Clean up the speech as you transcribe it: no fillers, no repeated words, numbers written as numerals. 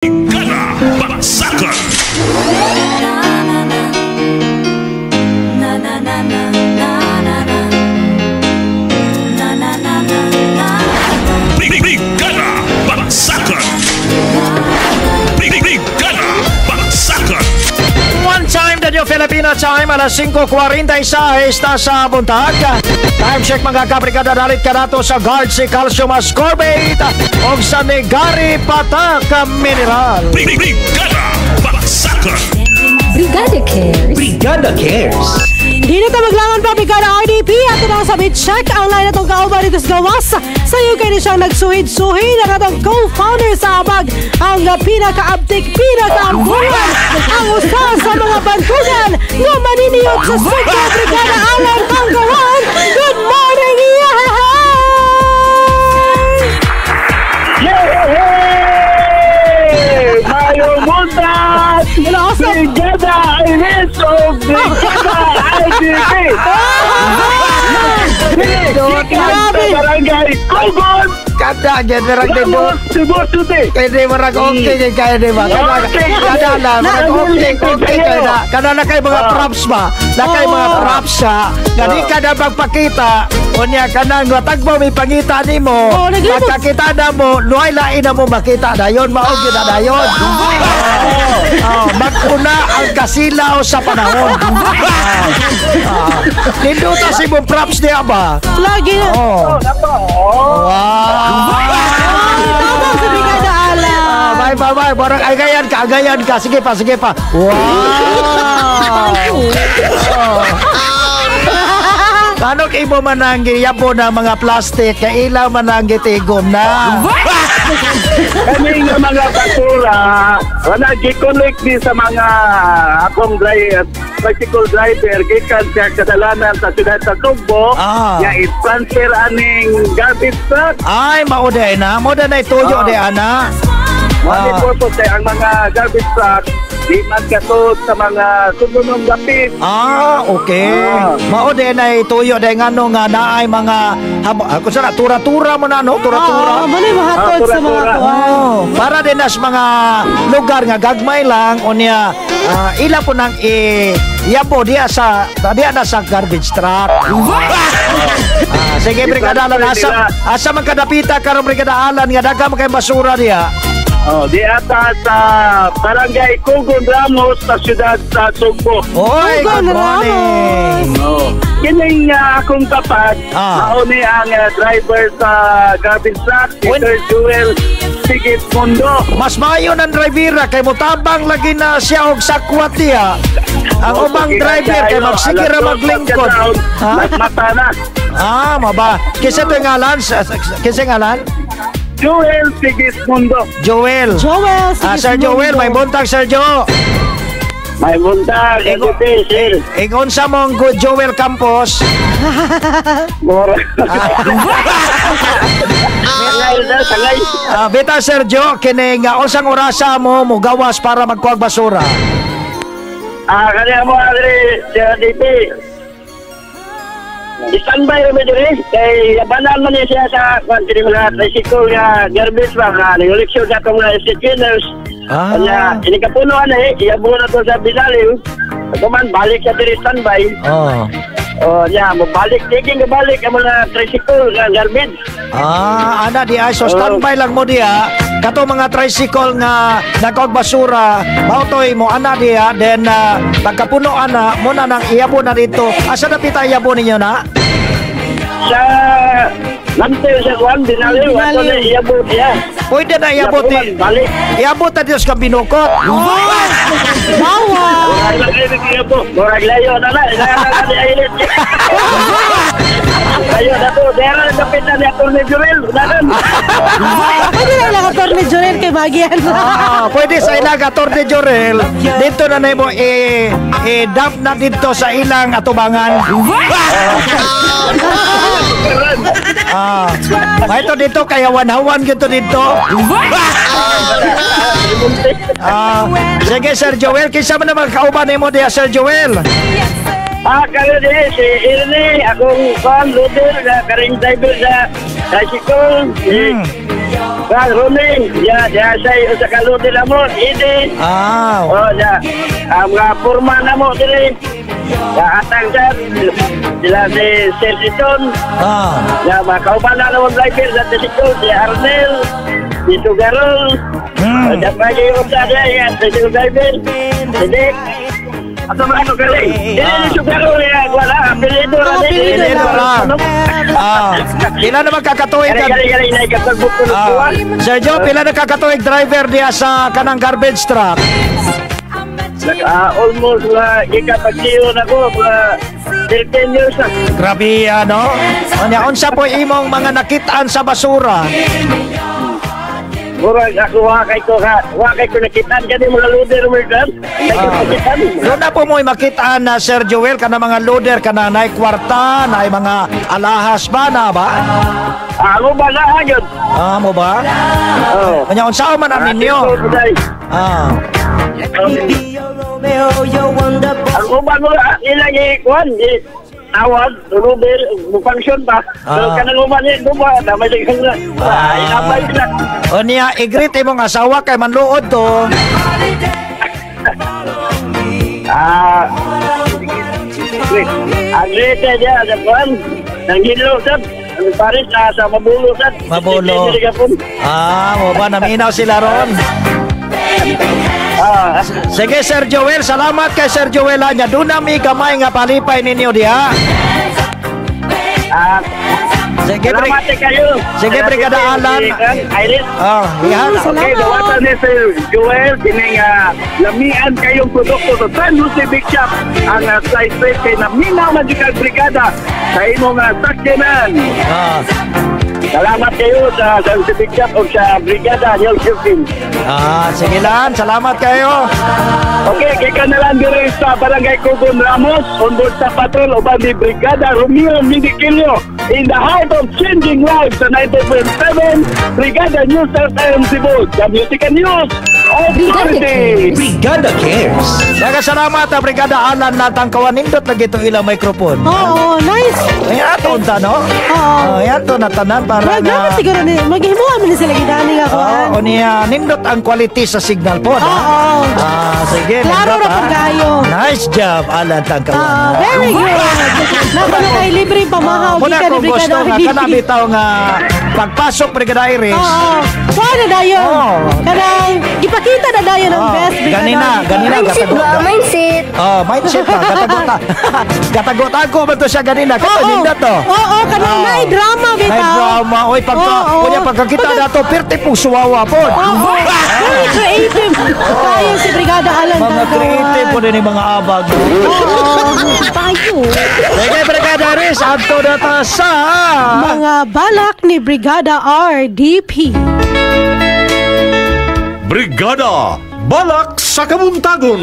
Baksakan. Brigada Baksakan. Brigada Baksakan. One time Radio Filipino time, alas 5:46 na sa buntag. Time check mga kabrigada, dalit ka nato sa guard si Calcium Ascorbate o sa Negari Patak Mineral. Brigada Baksakan. Brigada Cares. Brigada Cares. Di na ta maglangan pa Brigada RDP at na sa check ang line natong kauban dito sa gawas. Sa iyo kayo siyang nagsuhid-suhid ang atong co-founder sa abag ang pinaka-uptik, pinaka-ampulan ang usa sa mga bantugan nga maniniyot sa Sugbo Brigada Alan Panggawan. Good morning, Mayo Muntas! Brigada Ineso! Brigada IDP! Barangay Kogon! Kada dyan, marag din mo. Cebu City! Kaya di marag okay kaya di ba? Kada na, marag okay kaya na. Kada na kayo mga props ba? Na kayo mga props ha? Gani ka na magpakita. O niya ka na, tagbo may pangita ni mo. Magkakita na mo, luhay lain na mo makita na yun. Maog yun na yun. Magkuna ang kasilaw sa panahon. Ninduta si mong props niya ba? Lagi na. Wow! Tabang sa Brigada Alan. Bye. Barang agayan ka. Sige pa. Wow! Ano kayo mananggi yabo na mga plastic kaya ilaw mananggi tigom na? Kami nga mga basura, nag-connect din sa mga akong bicycle driver, gikan siya kadalanan sa siyudad sa Sugbo, nga i-transfer aning garbage truck. Ay, mauday na. Mauday na ituyo di ana. Mali purpose kaya ang mga garbage truck, di man katod sa mga sununong gapit. Okay. Mauday na ituyo di nga no nga naay mga ako sana tura-tura mo na no, tura-tura. Mali mahatod sa mga kuwan. Para din nas mga lugar nga gagmay lang o niya ila po nang yabo diya na sa garbage truck. Sige Brigada Alan, asa man kadapita karon Brigada Alan nga daghang kay basura diya. Di ata sa Barangay Kogon Ramos sa siyudad sa Sugbo. Oy, good morning. Kining akong tapat, mauni ang driver sa garbage truck, Peter Joel Sigismundo. Mas maayo ng drivera kay mutabang lagi na siya og sakwat diya. Ang ubang driver kay magsikira maglingkod. Mata na. Maba. Kisa to ngalan? Kisa ngalan? Joel Sigismundo. Joel. Sir Joel, may buntag Sir Jo. May buntag, sir. Ingon sa mong good Joel Campos. Mora. Bita Sir Jo, kini nga usang orasa mo gawas para magkuag basura. Kanya mo Adri, Sir DP. Standby kami diri kay yabanan man siya sa country mga tricycle nga garbage ba nga nag-eleksyon sa itong mga cleaners. Kanya inikapunuan iyabo na to sa Binaliw. Kuman balik sa diri standby. Mabalik tiging balik ang mga tricycle nga garbage. Ana di ay so standby lang mo diya. Kato mga tricycle nga nagkog basura, mautoy mo ana diya, then pagkapuno ana mo na nang iyabo na dito. Asa na pita iyabo ninyo na? Sa Nantel sa Juan Binaliw, ato na iyabo diya. Pwede na iyabot iyabot na Diyos kang binukot. Bawa! Murag layo na na. Ilangan na ilit. Layo na to. Dera na kapit na ni Atty. Joel. Pwede na lang Atty. Joel kay Bagyan. Pwede sa ilang Atty. Joel. Dito na na mo dump na dito sa ilang atubangan. Ito dito kaya wanhawan gito dito. Sige Sir Joel, kisa mo na magkauban mo diya Sir Joel. Kaya din, si Irene, akong loader, karing driver sa tricycle. Ronin, siya sa kalutin na mo, Idi. Mga purma na mo, dili. Atang siya, sila si Sergiton. Mga kauban na mo driver sa tricycle, si Arnel, si Sugarol. Siya pa yung sa niya, si driver, si Dick. Ato ba ako galing? Hindi Sugarol niya, wala, apelido lang. Pila na magkakatuig ka? Galing na ikapagbuk ko ng buwan. Sergio, pila na kakatuig driver niya sa kanang garbage truck? Almost ikapagsiyo na ko, 13 years na. Grabe, ano? Unsa po imong mga nakitaan sa basura? Murag ako wakay ko nakitaan ka din mga loader mo kan. Doon na po mo makitaan na Sir Joel ka na mga loader ka na nay kwarta, nay mga alahas ba na ba? Ako ba na yun? Mo ba? Kanya unsa man ang ninyo? Ako ba mo ilang ikuan? Awad, loader, function pa. So kanang umani duba, damay lang na. Inapay na. O niya, igrit imong asawa kay manluod to. Ang rete niya, Japan, nanghilo, sab. Ang paris sa Mabulo, sab. Mabulo. Mo ba, naminaw sila ron? Sige, Sir Joel, salamat kay Sir Joel. Doon nami kamay nga palipay ninyo diha. Salamat kayo. Sige, Brigada Alan. Iris. Yan. Okay, dawatan ni Sir Joel. Kining lamian kayong produkto sa San Jose Big Shop. Ang slice rate kay Naminaw Magical Brigada sa imong sakyanan. Salamat kayo sa San Jose Big Shop o sa Brigada Neil Shifting. Sige lang. Salamat kayo. Okay, kay kanalan dire sa Barangay Cubon Ramos, onboard sa patrol o ni Brigada Romeo Midiquillo. In the heart of changing lives sa 90.7 Brigada News FM Cebu. The Music and News Authority. Brigada Cares. Salamat Brigada Alan natang kawan nindot lagi ito ilang microphone. Nice. Ayan ito unta, no? Ayan ito natanan para na siguro ni maghimuha man sila gidani nga kuan. Niya nindot ang quality sa signal po, no? Sige. Klaro ra pud kayo. Nice job Alan tang kawan. Very good. Napa na kay libre pamahaw gikan ni Brigada Iris. Kana bitaw nga pagpasok Brigada Iris. Kuha na dayon. Kanang ipakita na dayon ang best Brigada. Ganina gatagota. Mindset. Mindset pa gatagota. Gatagota ko ba to siya ganina? Kato nindot to. Kanang may drama bitaw. May drama. Oy pagkakita dato pirti po suwawa po. Very creative. Tayo si Brigada Alan. Mga creative po din yung mga abag. Tayo. Sige Brigada Iris, adto na ta sa mga balak ni Brigada RDP. Brigada Balak sa Kabuntagon.